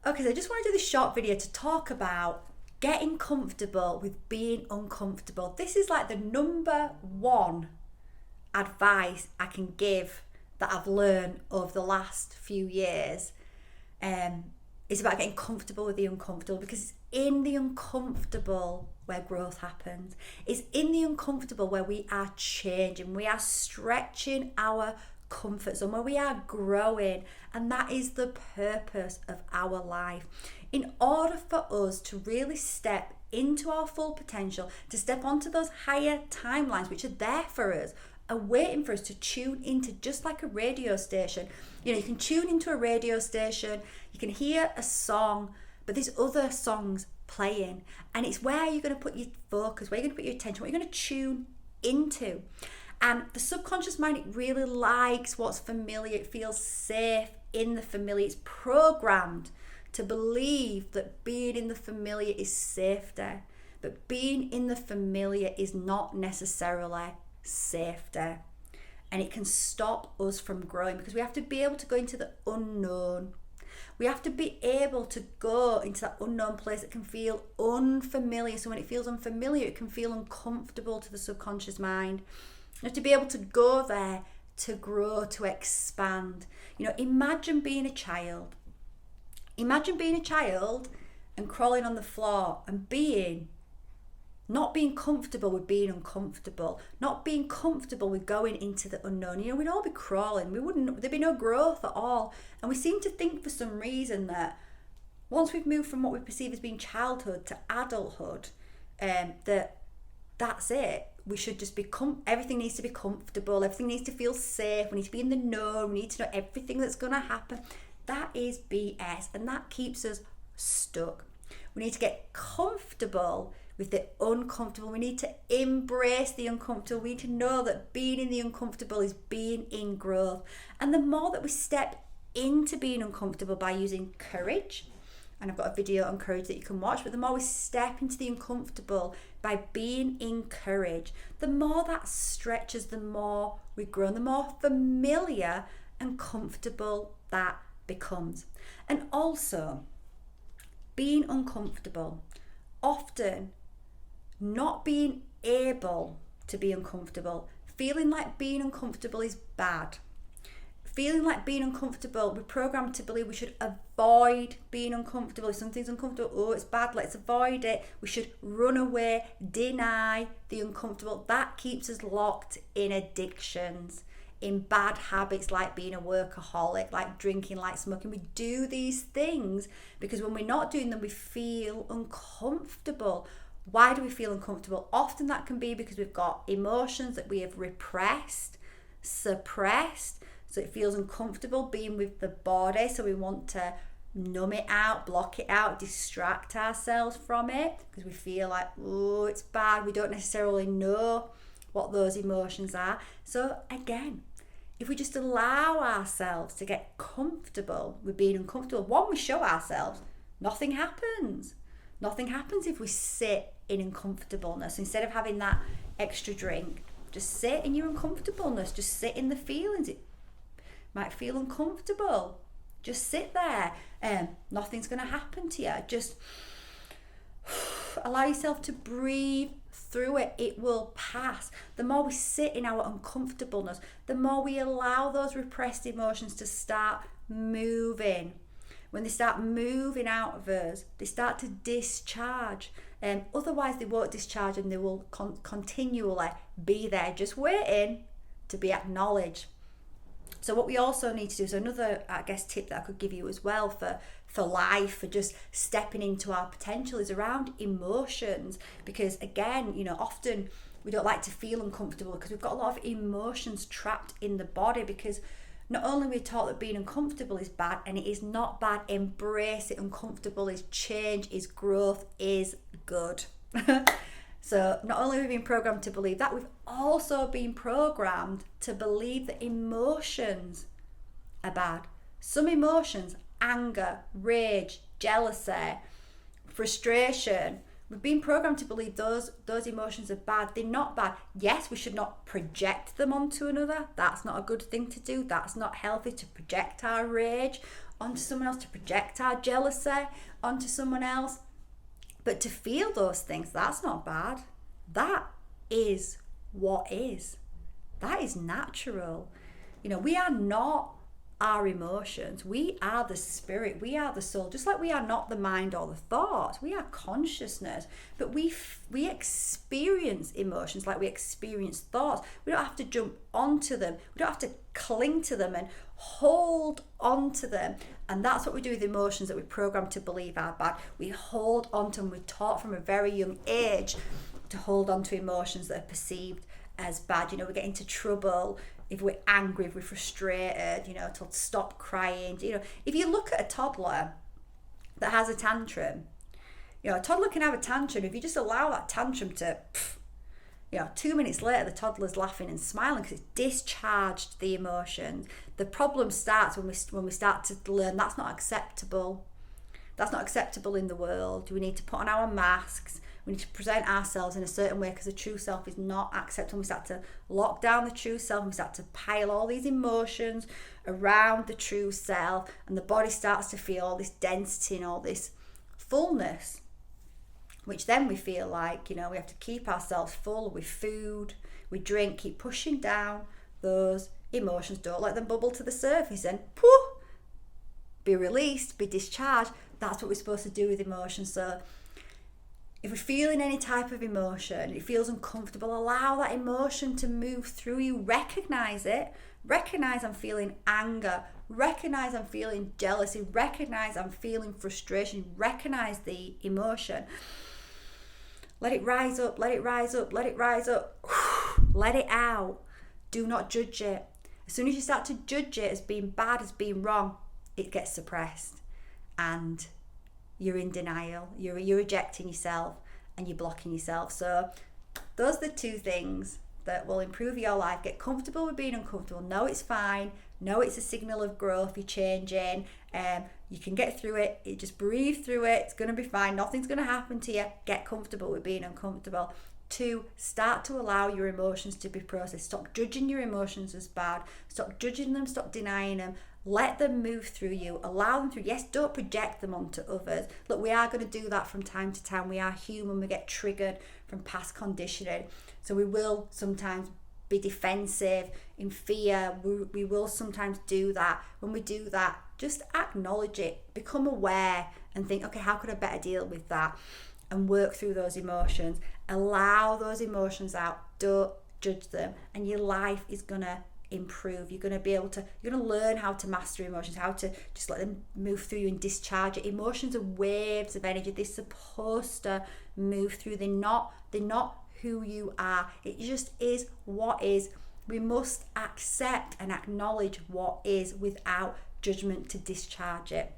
Okay, so I just want to do this short video to talk about getting comfortable with being uncomfortable. This is like the number one advice I can give that I've learned over the last few years. It's about getting comfortable with the uncomfortable, because it's in the uncomfortable where growth happens. It's in the uncomfortable where we are changing, we are stretching our comfort zone, where we are growing, and that is the purpose of our life. In order for us to really step into our full potential, to step onto those higher timelines which are there for us, are waiting for us to tune into, just like a radio station. You can tune into a radio station, you can hear a song, but there's other songs playing, and it's where you're going to put your focus, where you're going to put your attention, what you're going to tune into. And the subconscious mind, it really likes what's familiar. It feels safe in the familiar. It's programmed to believe that being in the familiar is safety, but being in the familiar is not necessarily safety. And it can stop us from growing, because we have to be able to go into the unknown. We have to be able to go into that unknown place that can feel unfamiliar. So when it feels unfamiliar, it can feel uncomfortable to the subconscious mind. You have to be able to go there to grow, to expand. Imagine being a child. Imagine being a child and crawling on the floor and not being comfortable with being uncomfortable, not being comfortable with going into the unknown. We'd all be crawling. There'd be no growth at all. And we seem to think for some reason that once we've moved from what we perceive as being childhood to adulthood, that's it. We should just be everything needs to be comfortable, everything needs to feel safe, we need to be in the know, we need to know everything that's going to happen. That is BS, and that keeps us stuck. We need to get comfortable with the uncomfortable. We need to embrace the uncomfortable. We need to know that being in the uncomfortable is being in growth. And the more that we step into being uncomfortable by using courage, and I've got a video on courage that you can watch, but the more we step into the uncomfortable by being in courage, the more that stretches, the more we grow, and the more familiar and comfortable that becomes. And also, being uncomfortable, often not being able to be uncomfortable, feeling like being uncomfortable is bad. Feeling like being uncomfortable, we're programmed to believe we should avoid being uncomfortable. If something's uncomfortable, oh, it's bad, let's avoid it. We should run away, deny the uncomfortable. That keeps us locked in addictions, in bad habits like being a workaholic, like drinking, like smoking. We do these things because when we're not doing them, we feel uncomfortable. Why do we feel uncomfortable? Often that can be because we've got emotions that we have repressed, suppressed. So it feels uncomfortable being with the body, so we want to numb it out, block it out, distract ourselves from it, because we feel like, oh, it's bad. We don't necessarily know what those emotions are. So again, if we just allow ourselves to get comfortable with being uncomfortable, one, we show ourselves, nothing happens. Nothing happens if we sit in uncomfortableness. Instead of having that extra drink, just sit in your uncomfortableness, just sit in the feelings. It might feel uncomfortable. Just sit there. Nothing's going to happen to you. Just allow yourself to breathe through it. It will pass. The more we sit in our uncomfortableness, the more we allow those repressed emotions to start moving. When they start moving out of us, they start to discharge. Otherwise, they won't discharge, and they will continually be there, just waiting to be acknowledged. So what we also need to do, so another, tip that I could give you as well for life, for just stepping into our potential, is around emotions. Because again, often we don't like to feel uncomfortable because we've got a lot of emotions trapped in the body, because not only are we taught that being uncomfortable is bad, and it is not bad, embrace it. Uncomfortable is change, is growth, is good. So not only have we been programmed to believe that, we've also been programmed to believe that emotions are bad. Some emotions, anger, rage, jealousy, frustration, we've been programmed to believe those emotions are bad. They're not bad. Yes, we should not project them onto another. That's not a good thing to do. That's not healthy to project our rage onto someone else, to project our jealousy onto someone else. But to feel those things, that's not bad. That is what is. That is natural. We are not our emotions. We are the spirit. We are the soul. Just like we are not the mind or the thoughts. We are consciousness. But we experience emotions like we experience thoughts. We don't have to jump onto them. We don't have to cling to them and hold onto them. And that's what we do with emotions that we're programmed to believe are bad. We hold onto them. We're taught from a very young age to hold on to emotions that are perceived as bad. We get into trouble if we're angry, if we're frustrated, told stop crying. If you look at a toddler that has a tantrum, a toddler can have a tantrum. If you just allow that tantrum to, 2 minutes later, the toddler's laughing and smiling because it's discharged the emotions. The problem starts when we start to learn that's not acceptable. That's not acceptable in the world. We need to put on our masks. We need to present ourselves in a certain way because the true self is not acceptable. We start to lock down the true self, and we start to pile all these emotions around the true self, and the body starts to feel all this density and all this fullness, which then we feel like, we have to keep ourselves full with food, with drink, keep pushing down those emotions. Don't let them bubble to the surface and poof, be released, be discharged. That's what we're supposed to do with emotions. So if we're feeling any type of emotion, it feels uncomfortable, allow that emotion to move through you. Recognize it. Recognize I'm feeling anger. Recognize I'm feeling jealousy. Recognize I'm feeling frustration. Recognize the emotion. Let it rise up. Let it rise up. Let it rise up. Let it out. Do not judge it. As soon as you start to judge it as being bad, as being wrong, it gets suppressed. And you're in denial, you're rejecting yourself, and you're blocking yourself. So those are the two things that will improve your life. Get comfortable with being uncomfortable. Know it's fine. Know it's a signal of growth. You're changing. You can get through it. You just breathe through it. It's going to be fine. Nothing's going to happen to you. Get comfortable with being uncomfortable. 2, start to allow your emotions to be processed. Stop judging your emotions as bad. Stop judging them. Stop denying them. Let them move through you. Allow them through. Yes, don't project them onto others. Look, we are going to do that from time to time. We are human. We get triggered from past conditioning. So we will sometimes be defensive, in fear. We will sometimes do that. When we do that, just acknowledge it. Become aware and think, okay, how could I better deal with that? And work through those emotions. Allow those emotions out. Don't judge them. And your life is going to improve. You're going to learn how to master emotions, how to just let them move through you and discharge it. Emotions are waves of energy. They're supposed to move through. They're not who you are. It just is what is. We must accept and acknowledge what is without judgment to discharge it.